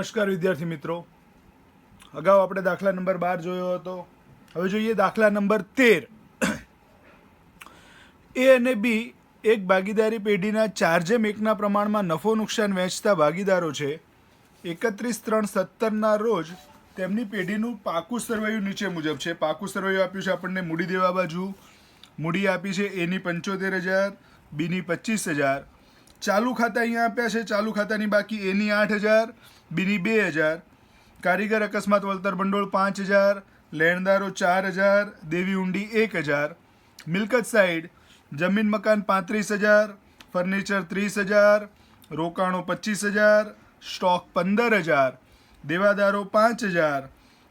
નમસ્કાર વિદ્યાર્થી મિત્રો, અગાઉ આપણે દાખલા નંબર 12 જોયો હતો. હવે જોઈએ દાખલા નંબર 13. એ અને બી એક ભાગીદારી પેઢીના 4:1ના પ્રમાણમાં નફો નુકસાન વહેંચતા ભાગીદારો છે. 31/3/17ના રોજ તેમની પેઢીનું પાકું સરવૈયું નીચે મુજબ છે. પાકું સરવૈયું આપ્યું છે આપણને મૂડી દેવા બાજુ. મૂડી આપી છે એની 75,000, બીની 25,000. ચાલુ ખાતા અહીંયા આપ્યા છે. ચાલુ ખાતાની બાકી એની 8,000, બીની 2,000. કારીગર અકસ્માત વળતર ભંડોળ 5,000, લેણદારો 4,000, દેવી ઊંડી 1,000. મિલકત સાઈડ જમીન મકાન 35,000, ફર્નિચર 30,000, રોકાણો 25,000, સ્ટોક 15,000, દેવાદારો 5,000,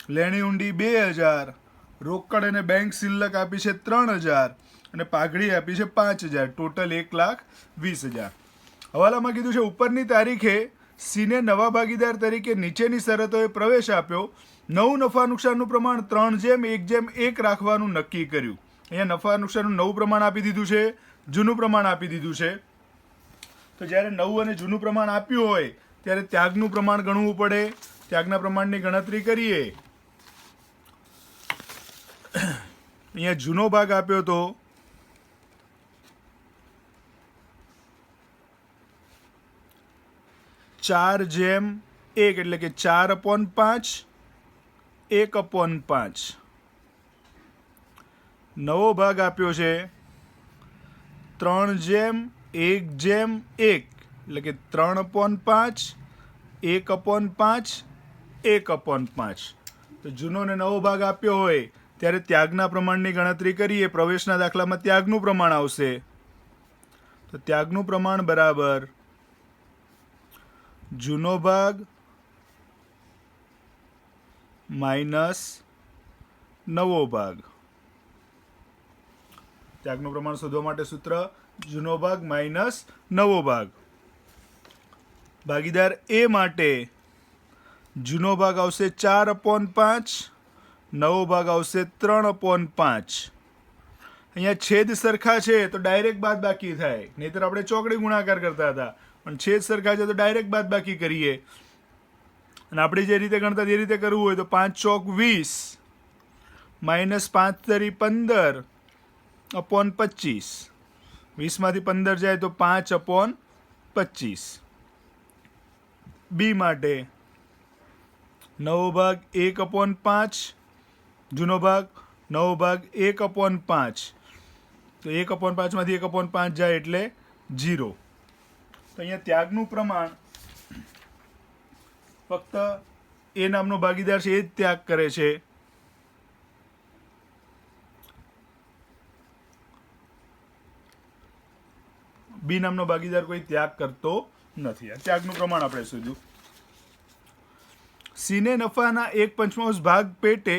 લેણી ઊંડી 2,000, રોકડ અને બેંક સિલક આપી છે 3,000 અને પાઘડી આપી છે 5,000. ટોટલ 1,20,000. હવાલામાં કીધું છે ઉપરની તારીખે સીને નવા ભાગીદાર તરીકે નીચેની શરતોએ પ્રવેશ આપ્યો. નવું નફા નુકસાનનું પ્રમાણ 3:1:1 રાખવાનું નક્કી કર્યું. અહીંયા નફા નુકસાનનું નવું પ્રમાણ આપી દીધું છે, જૂનું પ્રમાણ આપી દીધું છે. તો જ્યારે નવું અને જૂનું પ્રમાણ આપ્યું હોય ત્યારે ત્યાગનું પ્રમાણ ગણવું પડે. ત્યાગના પ્રમાણની ગણતરી કરીએ. અહીંયા જૂનો ભાગ આપ્યો તો 4:1 એટલે કે 4/5, 1/5. નવો ભાગ આપ્યો છે 3:1:1 એટલે કે 3/5, 1/5, 1/5. તો જૂનો ને નવો ભાગ આપ્યો હોય ત્યારે ત્યાગના પ્રમાણની ગણતરી કરીએ. પ્રવેશના દાખલામાં ત્યાગનું પ્રમાણ આવશે. તો ત્યાગનું પ્રમાણ બરાબર જૂનો ભાગ માઇનસ નવો ભાગ. ત્યાગનું પ્રમાણ શોધવા માટે સૂત્ર જૂનો ભાગ માઇનસ નવો ભાગ. ભાગીદાર એ માટે જૂનો ભાગ આવશે 4/5, નવો ભાગ આવશે 3/5. અહીંયા છેદ સરખા છે તો ડાયરેક્ટ બાદબાકી થાય, નહીતર આપણે ચોકડી ગુણાકાર કરતા હતા. પણ છેદ સરખા છે તો ડાયરેક્ટ બાદબાકી કરીએ. અને આપણે જે રીતે ગણતા એ રીતે કરવું હોય તો 5 ચોક 20 માઇનસ 5 તરી 15 અપોન 25. 20માંથી 15 જાય તો 5/25. બી માટે નવો ભાગ 1/5, જૂનો ભાગ નવો ભાગ 1/5. તો 1/5માંથી 1/5 જાય એટલે 0. તો અહીંયા ત્યાગનું પ્રમાણ ફક્ત એ નામનો ભાગીદાર છે એ જ ત્યાગ કરે છે. બી નામનો ભાગીદાર કોઈ ત્યાગ કરતો નથી. આ ત્યાગનું પ્રમાણ આપણે શોધ્યું. સીને નફાના 1/5 ભાગ પેટે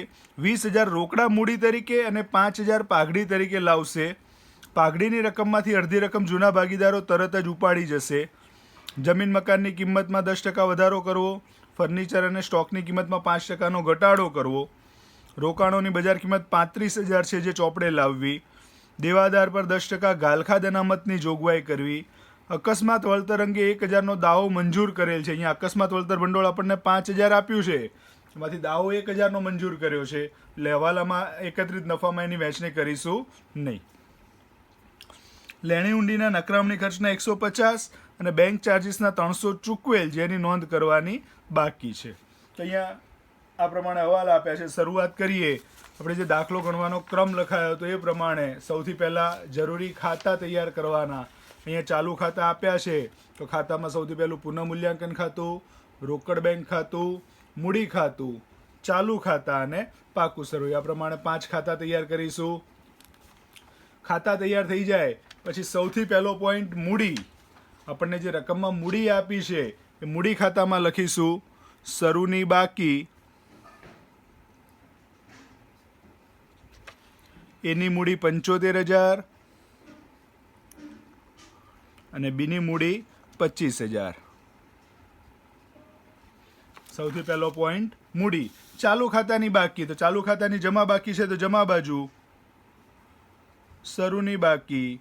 20,000 રોકડા મૂડી તરીકે અને 5,000 પાઘડી તરીકે લાવશે. પાઘડીની રકમમાંથી અડધી રકમ જૂના ભાગીદારો તરત જ ઉપાડી જશે. જમીન મકાનની કિંમતમાં 10% વધારો કરવો. ફર્નિચર અને સ્ટોકની કિંમતમાં 5%નો ઘટાડો કરવો. રોકાણોની બજાર કિંમત 35,000 છે જે ચોપડે લાવવી. દેવાદાર પર 10% ગાલખાદ અનામતની જોગવાઈ કરવી. અકસ્માત વળતર અંગે 1,000નો દાવો મંજૂર કરેલ છે. અહીંયા અકસ્માત વળતર ભંડોળ આપણને 5,000 આપ્યું છે, એમાંથી દાવો 1,000નો મંજૂર કર્યો છે. એટલે હવાલામાં એકત્રિત નફામાં એની વહેંચણી કરીશું નહીં. લેણી ઊંડીના નકરામણી ખર્ચના 150 અને બેંક ચાર્જીસના 300 ચૂકવેલ જેની નોંધ કરવાની બાકી છે. તો અહીંયા આ પ્રમાણે હવાલા આપ્યા છે. શરૂઆત કરીએ. આપણે જે દાખલો ગણવાનો ક્રમ લખાયો હતો એ પ્રમાણે સૌથી પહેલાં જરૂરી ખાતા તૈયાર કરવાના. અહીંયા ચાલુ ખાતા આપ્યા છે તો ખાતામાં સૌથી પહેલું પુનઃમૂલ્યાંકન ખાતું, રોકડ બેંક ખાતું, મૂડી ખાતું, ચાલુ ખાતા અને પાકું સરવૈયું. આ પ્રમાણે 5 ખાતા તૈયાર કરીશું. ખાતા તૈયાર થઈ જાય પછી સૌથી પહેલો પોઈન્ટ મૂડી. આપણને જે રકમમાં મૂડી આપી છે એ મૂડી ખાતામાં લખીશું શરૂની બાકી, એની મૂડી 75,000 અને બીની મૂડી 25,000. સૌથી પહેલો પોઈન્ટ મૂડી. ચાલુ ખાતાની બાકી, તો ચાલુ ખાતાની જમા બાકી છે તો જમા બાજુ શરૂની બાકી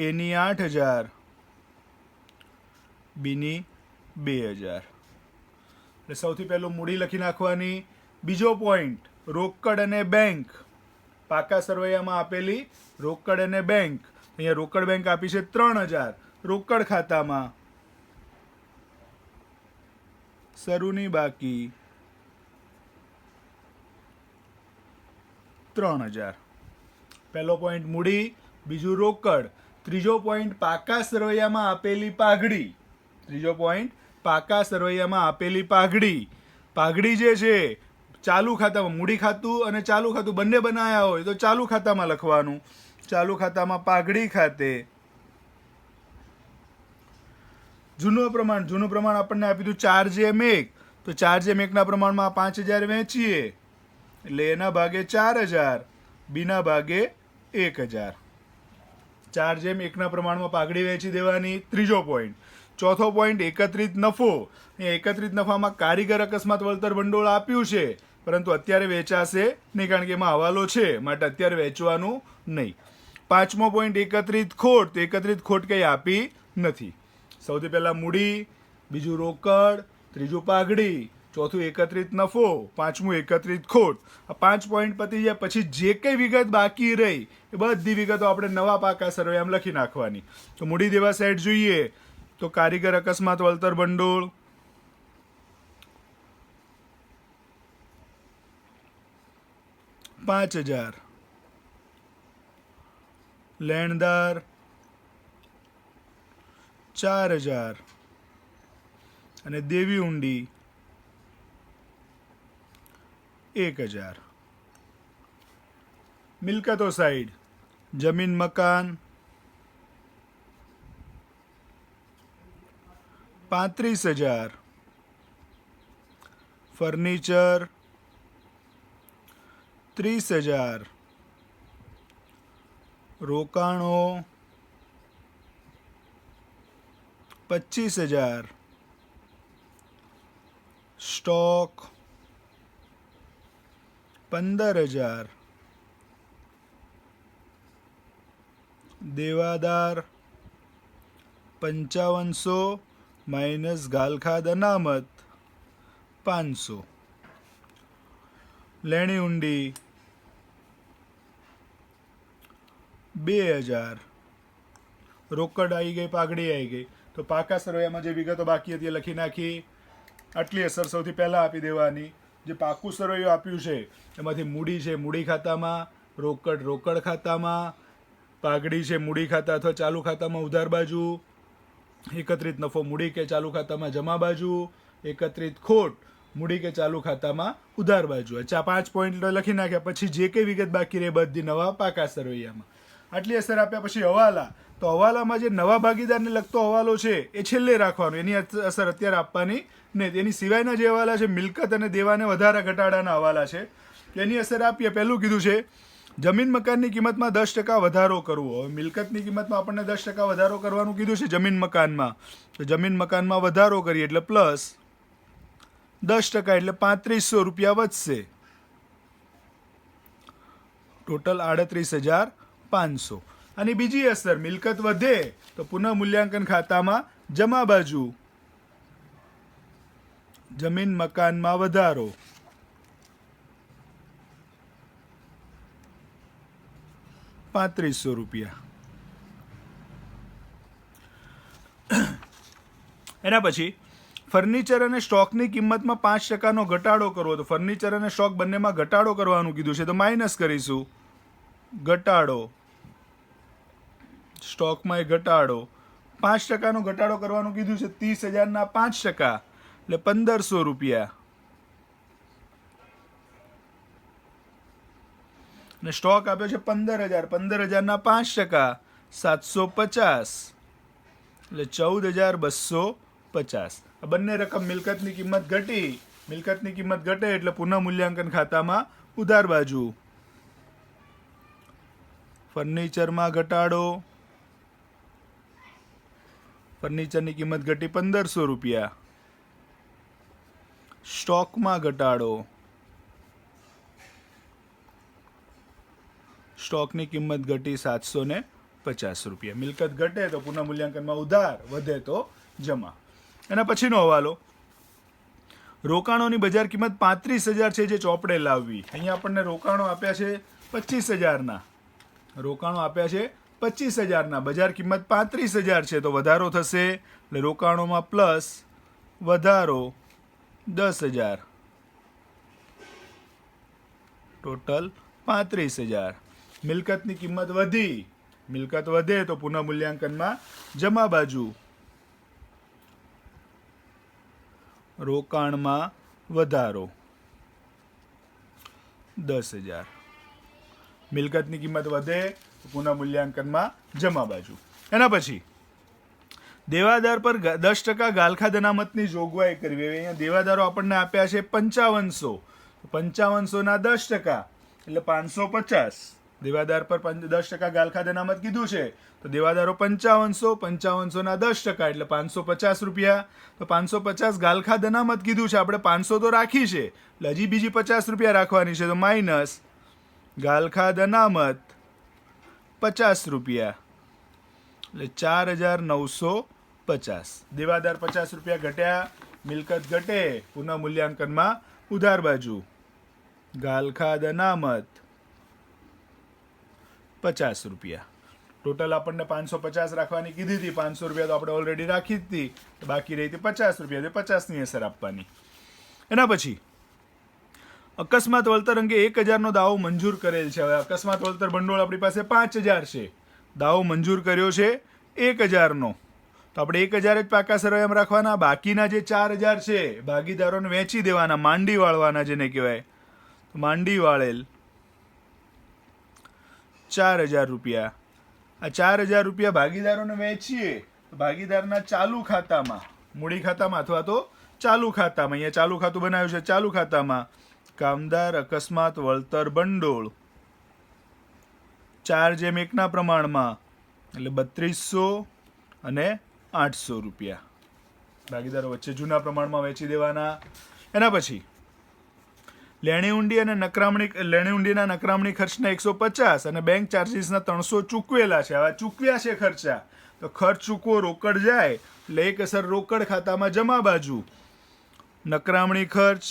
એની 8,000, બીની 2000. એટલે સૌથી પહેલું મૂડી લખી નાખવાની. બીજો પોઈન્ટ રોકડ અને બેંક. પાકા સરવૈયામાં આપેલી રોકડ અને બેંક. અહીંયા રોકડ બેંક આપી છે 3000 રોકડ ખાતામાં. શરૂની બાકી 3000. પહેલો પોઈન્ટ મૂડી, બીજું રોકડ. ત્રીજો પોઈન્ટ પાકા સરવૈયામાં આપેલી પાઘડી. ત્રીજો પોઈન્ટ પાકા સરવૈયામાં આપેલી પાઘડી. પાઘડી જે છે ચાલુ ખાતામાં, મૂડી ખાતું અને ચાલુ ખાતું બંને બનાવ્યા હોય તો ચાલુ ખાતામાં લખવાનું. ચાલુ ખાતામાં પાઘડી ખાતે. જૂનું પ્રમાણ આપણને આપી દીધું 4/1. તો 4/1 પ્રમાણમાં 5000 વેચીએ એટલે એના ભાગે 4000, બીના ભાગે 1000. 4/1 પ્રમાણમાં પાઘડી વેચી દેવાની. ત્રીજો પોઈન્ટ. ચોથો પોઈન્ટ એકત્રિત નફો. એકત્રિત નફામાં કારીગર અકસ્માત વળતર ભંડોળ આપ્યું છે, પરંતુ અત્યારે વેચાશે નહીં કારણ કે એમાં હવાલો છે, માટે અત્યારે વેચવાનું નહીં. પાંચમો પોઈન્ટ એકત્રિત ખોટ. તો એકત્રિત ખોટ કંઈ આપી નથી. સૌથી પહેલા મૂડી, બીજું રોકડ, ત્રીજું પાઘડી, ચોથું એકત્રિત નફો, પાંચમું એકત્રિત ખોટ. આ 5 પોઈન્ટ પતી જાય પછી જે કંઈ વિગત બાકી રહી એ બધી વિગતો આપણે નવા પાકા સરવૈયામાં લખી નાખવાની. તો મૂડી દેવા સાઈડ જોઈએ તો કારીગર અકસ્માત વળતર ભંડોળ 5000, લેણદાર 4000 અને દેવી ઊંડી 1000. મિલકતો સાઈડ જમીન મકાન 35000, ફર્નિચર 30000, રોકાણો 25000, સ્ટોક 15000, દેવાદાર 5500 માઇનસ ગાલખાદ અનામત 500. લેણી ઊંડી 2000. રોકડ આવી ગઈ, પાઘડી આવી ગઈ. તો પાકા સરવૈયામાં જે વિગતો બાકી હતી એ લખી નાખી. આટલી અસર સૌથી પહેલાં આપી દેવાની. જે પાકું સરવૈયું આપ્યું છે એમાંથી મૂડી છે મૂડી ખાતામાં, રોકડ રોકડ ખાતામાં, પાઘડી છે મૂડી ખાતા અથવા ચાલુ ખાતામાં ઉધાર બાજુ, એકત્રિત નફો મૂડી કે ચાલુ ખાતામાં જમા બાજુ, એકત્રિત ખોટ મૂડી કે ચાલુ ખાતામાં ઉધાર બાજુ. અચ્છા 5 પોઈન્ટ લખી નાખ્યા પછી જે કંઈ વિગત બાકી રહે બધી નવા પાકા સરવૈયામાં. આટલી અસર આપ્યા પછી હવાલા. તો હવાલામાં જે નવા ભાગીદારને લગતો હવાલો છે એ છેલ્લે રાખવાનો, એની અસર અત્યારે આપવાની નહીં. એની સિવાયના જે હવાલા છે મિલકત અને દેવાને વધારા ઘટાડાના હવાલા છે એની અસર આપીએ. પહેલું કીધું છે જમીન મકાનની કિંમતમાં 10% વધારો કરવો. હવે મિલકતની કિંમતમાં આપણને 10% વધારો કરવાનું કીધું છે જમીન મકાનમાં. તો જમીન મકાનમાં વધારો કરીએ એટલે પ્લસ 10% એટલે 3500 રૂપિયા વધશે. ટોટલ 38500. અને બીજી અસર મિલકત વધે તો પુનઃ મૂલ્યાંકન ખાતામાં જમા બાજુ જમીન મકાનમાં વધારો. ₹3500. એના પછી ફર્નિચર અને સ્ટોકની કિંમતમાં 5%નો ઘટાડો કરવો. તો ફર્નિચર અને સ્ટોક બંનેમાં ઘટાડો કરવાનું કીધું છે તો માઇનસ કરીશું. ઘટાડો, સ્ટોકમાં ઘટાડો. 5%નો ઘટાડો કરવાનું કીધું છે. 30,000ના 5% એટલે ₹1500. અને સ્ટોક આપ્યો છે 15,000. 15,000ના 5% 750 એટલે 14,250. આ બંને રકમ મિલકતની કિંમત ઘટી. મિલકતની કિંમત ઘટે એટલે પુનઃ મૂલ્યાંકન ખાતામાં ઉધાર બાજુ. ફર્નિચરમાં ઘટાડો. ફર્નિચરની કિંમત ઘટી ₹1500. સ્ટોકમાં ઘટાડો. સ્ટોકની કિંમત ઘટી ₹750. મિલકત ઘટે તો પુનઃ મૂલ્યાંકનમાં ઉધાર, વધે તો જમા. એના પછીનો હવાલો, રોકાણોની બજાર કિંમત 35,000 છે, જે ચોપડે લાવવી. અહીંયા આપણને રોકાણો આપ્યા છે 25,000ના, રોકાણો આપ્યા છે 25,000ના, બજાર કિંમત 35,000 છે, તો વધારો થશે એટલે રોકાણોમાં પ્લસ વધારો 10,000, ટોટલ 35,000. મિલકતની કિંમત વધી, મિલકત વધે તો પુનઃ મૂલ્યાંકનમાં જમા બાજુ, રોકાણમાં વધારો 10,000. મિલકતની કિંમત વધે તો પુનઃ મૂલ્યાંકનમાં જમા બાજુ. એના પછી દેવાદાર પર 10% ગાલખા અનામતની જોગવાઈ કરવી. અહીંયા દેવાદારો આપણને આપ્યા છે 5500, 5500ના 10% એટલે 550. દેવાદાર પર 10% ગાલખા અનામત કીધું છે, તો દેવાદારો 5500, 5500ના 10% એટલે 550 રૂપિયા. તો 550 ગાલખા અનામત કીધું છે, આપણે 500 તો રાખી છે એટલે હજી બીજી 50 રૂપિયા રાખવાની છે, તો માઇનસ ગાલખા અનામત 50 રૂપિયા એટલે 4,950. દેવાદાર 50 રૂપિયા ઘટ્યા, મિલકત ઘટે, પુનઃ મૂલ્યાંકનમાં ઉધાર બાજુ ગાલખા અનામત 50 રૂપિયા. ટોટલ આપણને 550 રાખવાની કીધી હતી, 500 રૂપિયા તો આપણે ઓલરેડી રાખી જ હતી, બાકી રહી હતી 50 રૂપિયા, એટલે 50ની અસર આપવાની. એના પછી અકસ્માત વળતર અંગે 1,000નો દાવો મંજૂર કરેલ છે. હવે અકસ્માત વળતર ભંડોળ આપણી પાસે 5,000 છે, દાવો મંજૂર કર્યો છે 1,000નો, તો આપણે 1,000 જ પાકા સરવાયામાં રાખવાના. બાકીના જે 4,000 છે ભાગીદારોને વેચી દેવાના, માંડી વાળવાના જેને કહેવાય, માંડી વાળેલ 4,000 રૂપિયા. આ 4,000 રૂપિયા ભાગીદારોને વેચીએ તો ભાગીદારના ચાલુ ખાતામાં, મૂડી ખાતામાં અથવા તો ચાલુ ખાતામાં, અહીંયા ચાલુ ખાતું બનાવ્યું છે, ચાલુ ખાતામાં કામદાર અકસ્માત વળતર ભંડોળ 4:1ના પ્રમાણમાં એટલે 3200 અને 800 રૂપિયા ભાગીદારો વચ્ચે જૂના પ્રમાણમાં વેચી દેવાના. એના પછી લેણી ઊંડી અને લેણી ઊંડીના નકરામણી ખર્ચના 150 અને બેંક ચાર્જીસના 300 ચૂકવેલા છે. આવા ચૂકવ્યા છે ખર્ચા, તો ખર્ચ ચૂકવો રોકડ જાય એટલે એક અસર રોકડ ખાતામાં જમા બાજુ, નકરામણી ખર્ચ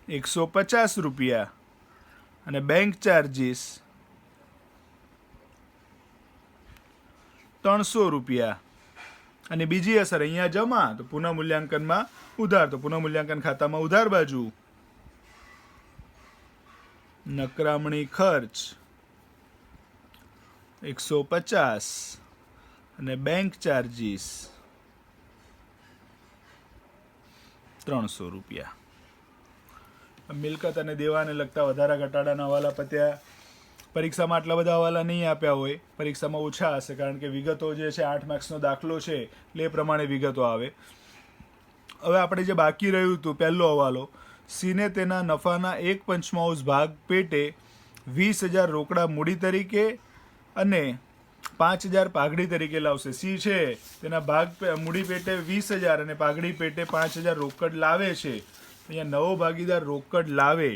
150 રૂપિયા અને બેંક ચાર્જીસ 300 રૂપિયા. અને બીજી અસર અહીંયા જમા, તો પુનઃ મૂલ્યાંકનમાં ઉધાર, તો પુનઃ મૂલ્યાંકન ખાતામાં ઉધાર બાજુ નકરામણી ખર્ચ 150 અને બેંક ચાર્જીસ 300 રૂપિયા. મિલકત અને દેવાને લગતા વધારા ઘટાડાના હવાલા પત્યા. પરીક્ષામાં આટલા બધા હવાલા નહીં આપ્યા હોય, પરીક્ષામાં ઓછા હશે, કારણ કે વિગતો જે છે 8 માર્ક્સનો દાખલો છે એટલે એ પ્રમાણે વિગતો આવે. હવે આપણે જે બાકી રહ્યું હતું, પહેલો હવાલો, સીને તેના નફાના 1/5 ભાગ પેટે 20,000 રોકડા મૂડી તરીકે અને 5,000 પાઘડી તરીકે લાવશે. સી છે તેના ભાગ મૂડી પેટે 20,000 અને પાઘડી પેટે 5,000 રોકડ લાવે છે. અહીંયા નવો ભાગીદાર રોકડ લાવે,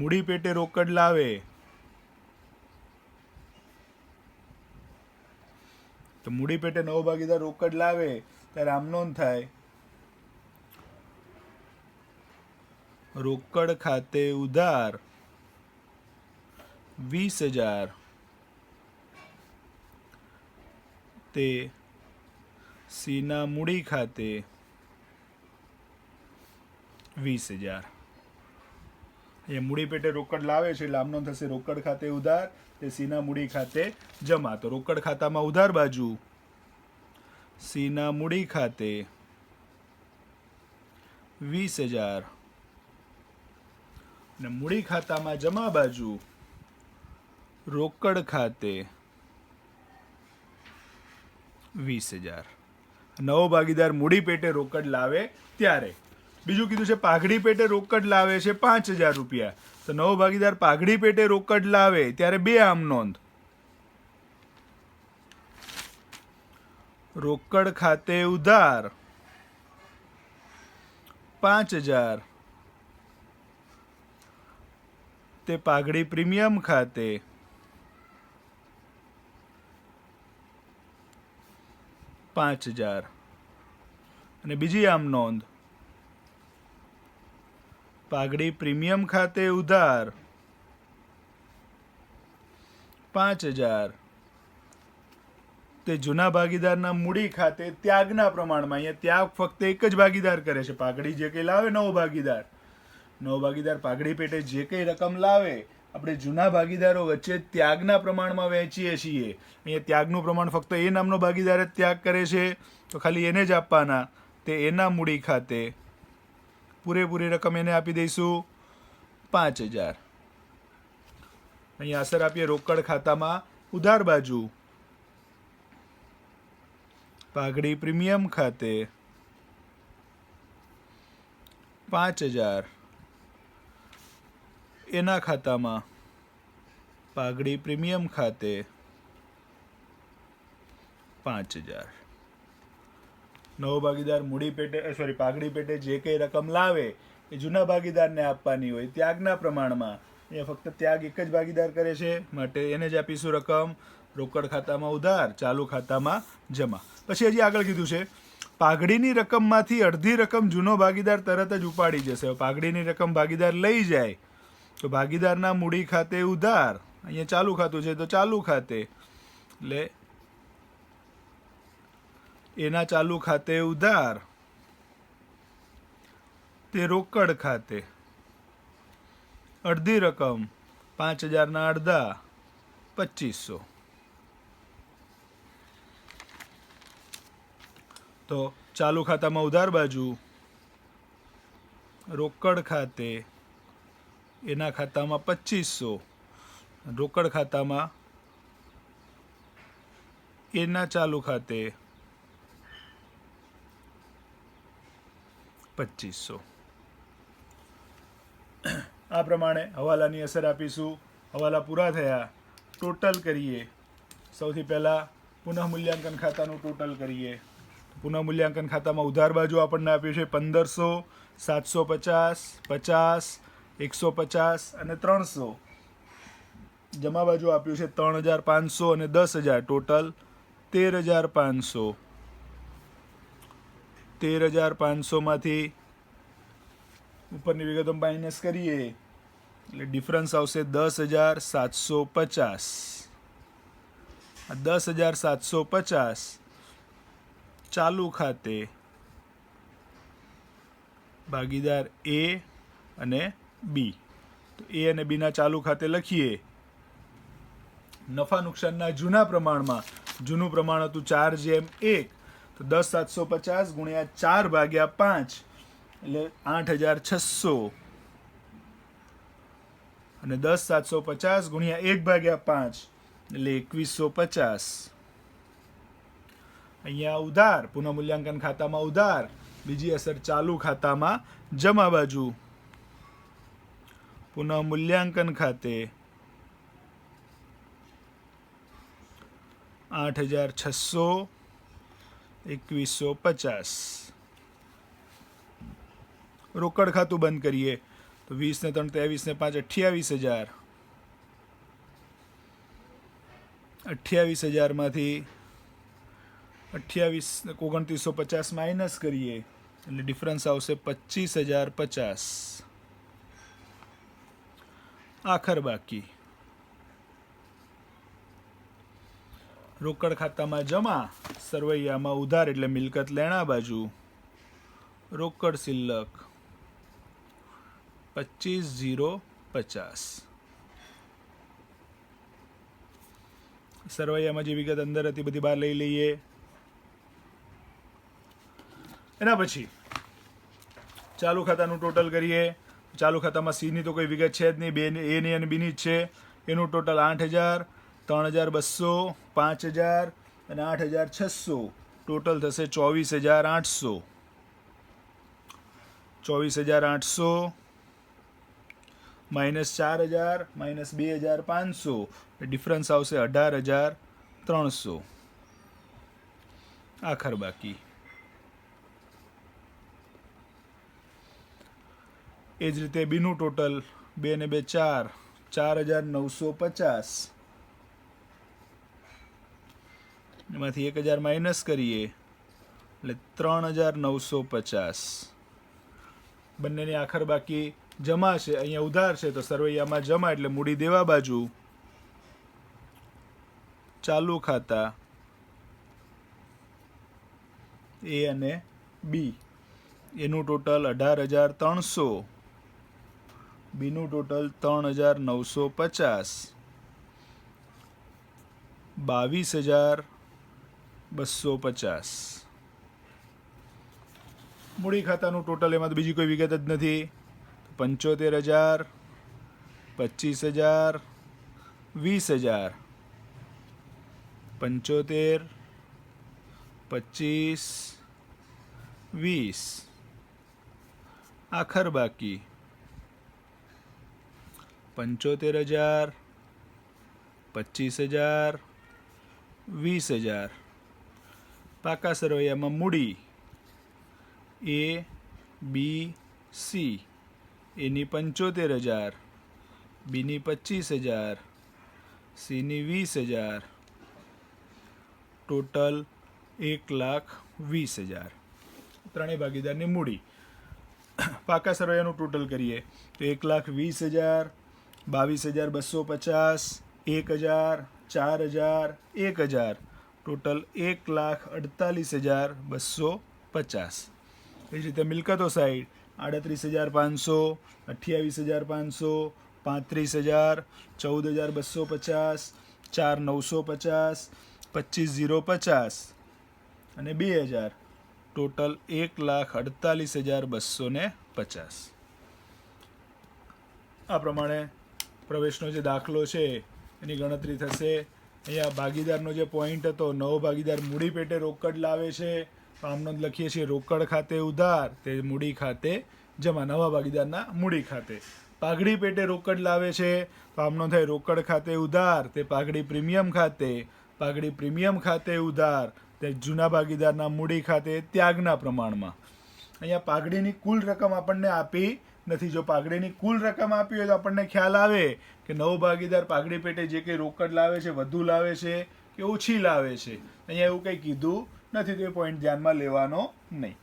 મૂડી પેટે રોકડ લાવે, તો મૂડી પેટે નવો ભાગીદાર રોકડ લાવે ત્યારે આમ નોંધ થાય, રોકડ ખાતે ઉધાર 20,000 તે સીના મૂડી ખાતે 20,000. એ મૂડી પેટે રોકડ લાવે છે એટલે આમનો થશે રોકડ ખાતે ઉધાર, તે સીના મૂડી ખાતે જમા. તો રોકડ ખાતામાં ઉધાર બાજુ સીના મૂડી ખાતે 20,000 અને મૂડી ખાતામાં જમા બાજુ રોકડ ખાતે 20,000. નવો ભાગીદાર મૂડી પેટે રોકડ લાવે ત્યારે. બીજું કીધું છે પાઘડી પેટે રોકડ લાવે છે 5,000 રૂપિયા, તો નવો ભાગીદાર પાઘડી પેટે રોકડ લાવે ત્યારે બે આમ નોંધ, રોકડ ખાતે ઉધાર 5,000 તે પાઘડી પ્રીમિયમ ખાતે 5,000 અને બીજી આમ નોંધ, પાઘડી પ્રીમિયમ ખાતે ઉધાર 5,000 તે જૂના ભાગીદારના મૂડી ખાતે ત્યાગના પ્રમાણમાં. અહીંયા ત્યાગ ફક્ત એક જ ભાગીદાર કરે છે. પાઘડી જે કંઈ લાવે નવો ભાગીદાર પાઘડી પેટે જે કંઈ રકમ લાવે આપણે જૂના ભાગીદારો વચ્ચે ત્યાગના પ્રમાણમાં વહેંચીએ છીએ. અહીંયા ત્યાગનું પ્રમાણ ફક્ત એ નામનો ભાગીદાર જ ત્યાગ કરે છે, તો ખાલી એને જ આપવાના. તે એના મૂડી ખાતે પૂરેપૂરી રકમ એને આપી દઈશું 5,000. અહીંયા અસર આપીએ રોકડ ખાતામાં ઉધાર બાજુ. પાઘડી પ્રીમિયમ ખાતે 5,000 એના ખાતામાં પાઘડી પ્રીમિયમ ખાતે 5,000. નવો ભાગીદાર મૂડી પેટે પાઘડી પેટે જે કંઈ રકમ લાવે એ જૂના ભાગીદારને આપવાની હોય ત્યાગના પ્રમાણમાં. અહીંયા ફક્ત ત્યાગ એક જ ભાગીદાર કરે છે, માટે એને જ આપીશું રકમ. રોકડ ખાતામાં ઉધાર, ચાલુ ખાતામાં જમા. પછી હજી આગળ કીધું છે પાઘડીની રકમમાંથી અડધી રકમ જૂનો ભાગીદાર તરત જ ઉપાડી જશે. પાઘડીની રકમ ભાગીદાર લઈ જાય તો ભાગીદારના મૂડી ખાતે ઉધાર, અહીંયા ચાલુ ખાતું છે તો ચાલુ ખાતે, એટલે એના ચાલુ ખાતે ઉધાર તે રોકડ ખાતે અડધી રકમ 5,000ના અડધા 2,500. તો ચાલુ ખાતામાં ઉધાર બાજુ રોકડ ખાતે એના ખાતામાં 2,500, રોકડ ખાતામાં એના ચાલુ ખાતે 2,500. આ પ્રમાણે હવાલાની અસર આપીશું. હવાલા પૂરા થયા, ટોટલ કરીએ. સૌથી પહેલાં પુનઃમૂલ્યાંકન ખાતાનું ટોટલ કરીએ. પુનઃમૂલ્યાંકન ખાતામાં ઉધાર બાજુ આપણને આપ્યું છે 1,500, 750, 50, 150 અને 300. જમા બાજુ આપ્યું છે 3,500 અને 10,000, ટોટલ 13,500. 13,500માંથી ઉપરની વિગતો માઇનસ કરીએ એટલે ડિફરન્સ આવશે 10,750. આ 10,750 ચાલુ ખાતે ભાગીદાર એ અને બી. તો એ અને બીના ચાલુ ખાતે લખીએ. નફા નુકસાનના જૂના પ્રમાણમાં, જૂનું પ્રમાણ હતું 4:1, તો 10,750 ગુણ્યા 4/5 એટલે 8,600 અને 10,750 ગુણ્યા 1/5 એટલે 2,150. અહીંયા ઉધાર, પુનઃમૂલ્યાંકન ખાતામાં ઉધાર, બીજી અસર ચાલુ ખાતામાં જમા બાજુ. પુનઃમૂલ્યાંકન ખાતે 8,600, 2,150. રોકડ ખાતું બંધ કરીએ તો 20 ને 3 23 ને 5 28,000. 28,000માંથી 2950 માઇનસ કરીએ એટલે ડિફરન્સ આવશે 25,050. આખર બાકી રોકડ ખાતામાં જમા, સરવૈયામાં ઉધાર એટલે મિલકત લેણા બાજુ. રોકડ શિલ્લક 25,050. સરવૈયામાં જે વિગત અંદર હતી બધી બહાર લઈ લઈએ. એના પછી ચાલુ ખાતાનું ટોટલ કરીએ. ચાલુ ખાતામાં સીની તો કોઈ વિગત છે જ નહીં, બે એની અને બીની જ છે. એનું ટોટલ 8,000, 3,200, 5,000 અને 8,600. ટોટલ થશે 24,800. 24,800 માઇનસ 4,000 માઇનસ 2,500, ડિફરન્સ આવશે 18,300. આખર બાકી. એ જ રીતે બીનું ટોટલ 2 ને 2 4, 4,950 એમાંથી 1,000 માઇનસ કરીએ એટલે 3,950 બંનેની આખર બાકી જમા છે, અહીંયા ઉધાર છે તો સરવૈયામાં જમા એટલે મૂડી દેવા બાજુ ચાલુ ખાતા એ અને બી એનું ટોટલ 18,300, બીનું ટોટલ 3,950, 22,250 મૂડી ખાતાનું ટોટલ. એમાં તો બીજી કોઈ વિગત જ નથી. 75,000, 25,000, 20,000, 75, 25, 20 આખર બાકી 75,000, 25,000, 20,000 પાકા સરવૈયામાં મૂડી એ બી સી એની 75,000, બીની 25,000, સીની 20,000, ટોટલ 1,20,000 ત્રણેય ભાગીદારની મૂડી. પાકા સરવૈયાનું ટોટલ કરીએ તો 1,20,000, 22,250, 1,000, 4,000, 1,000 ટોટલ 1,48,250. એ જ રીતે મિલકતો સાઈડ 38,500, 28,500, 35,000, 14,250, 4,950, 25,050 અને 2,000 ટોટલ 1,48,250. આ પ્રમાણે પ્રવેશનો જે દાખલો છે એની ગણતરી થશે. અહીંયા ભાગીદારનો જે પોઈન્ટ હતો, નવો ભાગીદાર મૂડી પેટે રોકડ લાવે છે તો આમનો લખીએ છીએ રોકડ ખાતે ઉધાર, તે મૂડી ખાતે જમા. નવા ભાગીદારના મૂડી ખાતે. પાઘડી પેટે રોકડ લાવે છે તો આમનો થાય રોકડ ખાતે ઉધાર, તે પાઘડી પ્રીમિયમ ખાતે. પાઘડી પ્રીમિયમ ખાતે ઉધાર, તે જૂના ભાગીદારના મૂડી ખાતે ત્યાગના પ્રમાણમાં. અહીંયા પાઘડીની કુલ રકમ આપણને આપી નથી. જો પાઘડીની કુલ રકમ આપી હોય તો આપણને ખ્યાલ આવે કે નવો ભાગીદાર પાઘડી પેટે જે કંઈ રોકડ લાવે છે વધુ લાવે છે કે ઓછી લાવે છે. અહીંયા એવું કંઈ કીધું નથી તો એ પોઈન્ટ ધ્યાનમાં લેવાનો નહીં.